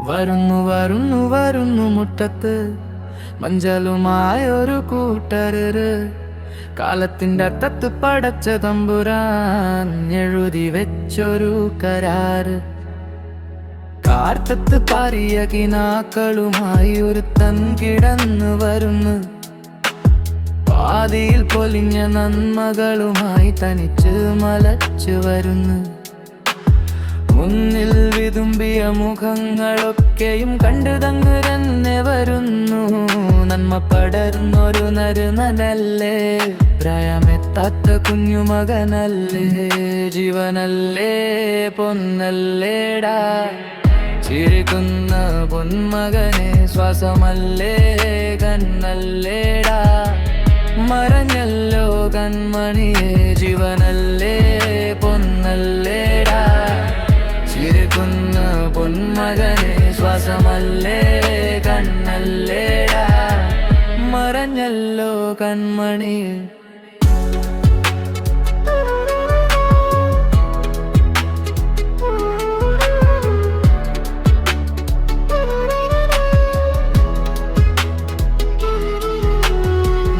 വരുന്നു വരുന്നു വരുന്നു മുറ്റത്ത് മഞ്ചലുമായൊരു കൂട്ടര്. കാലത്തിന്റെ അറ്റത്ത് പടച്ച തമ്പുരാൻ എഴുതി വെച്ചൊരു കരാറ്. കാർത്തത്ത് പാറിയ കിനാക്കളുമായി ഒരുത്തൻ കിടന്നു വരുന്നു. പാതിയിൽ പൊലിഞ്ഞ നന്മകളുമായി തനിച്ച് മലച്ചു വരുന്നു. മുന്നിൽ വിതുമ്പിയ മുഖങ്ങളൊക്കെയും കണ്ടു തങ്ങുരന്നെ വരുന്നു. നന്മ പടർന്നൊരു നരുനല്ലേ, പ്രായമെത്താത്ത കുഞ്ഞുമകനല്ലേ, ജീവനല്ലേ പൊന്നല്ലേടാ. ചിരിക്കുന്ന പൊന്മകനെ ശ്വാസമല്ലേ കണ്ണല്ലേടാ. മറഞ്ഞല്ലോ കൺമണിയെ ജീവനല്ലേ പൊന്നല്ലേടാ. ചിരിക്കുന്ന പൊന്മകനെ ശ്വാസമല്ലേ കണ്ണല്ലേടാ. മറഞ്ഞല്ലോ കൺമണിയെ.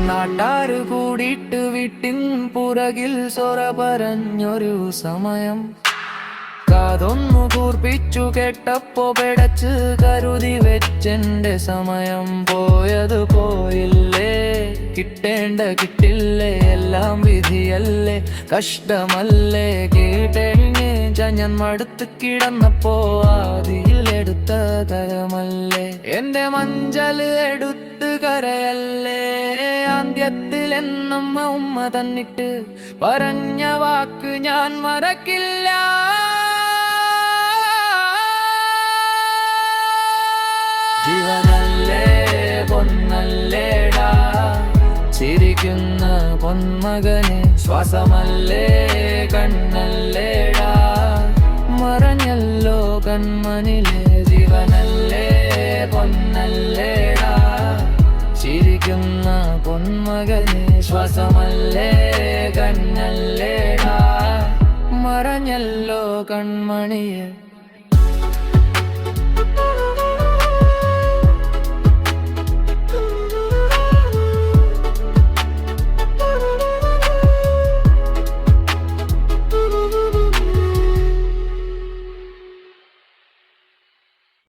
നാട്ടാര് കൂടിയിട്ട് വീട്ടിൻ പുറകിൽ സൊറ പറഞ്ഞൊരു സമയം. കാതൊന്നു കൂർപ്പിച്ചു കേട്ടപ്പോ പെടച്ച് കരുതി വെച്ചെന്റെ സമയം. പോയത് പോയില്ലേ, കിട്ടേണ്ട കിട്ടില്ലേ, എല്ലാം വിധിയല്ലേ, കഷ്ടമല്ലേ. കേട്ടെഴിഞ്ഞ് ഞാൻ മടുത്ത് കിടന്നപ്പോ ആദിയിൽ എടുത്ത കരമല്ലേ. എന്റെ മഞ്ചല് എടുത്ത് കരയല്ലേ. ആദ്യത്തിൽ എന്നമ്മ ഉമ്മ തന്നിട്ട് പറഞ്ഞ വാക്ക് ഞാൻ മറക്കില്ല. ജീവനല്ലേ പൊന്നല്ലേടാ. ചിരിക്കുന്ന പൊന്മകനെ ശ്വാസമല്ലേ കണ്ണല്ലേടാ. മറഞ്ഞല്ലോ കൺമണിലെ ജീവനല്ലേ പൊന്നല്ലേടാ. ചിരിക്കുന്ന പൊന്മകനെ ശ്വാസമല്ലേ കണ്ണല്ലേടാ. മറഞ്ഞല്ലോ കൺമണിയെ.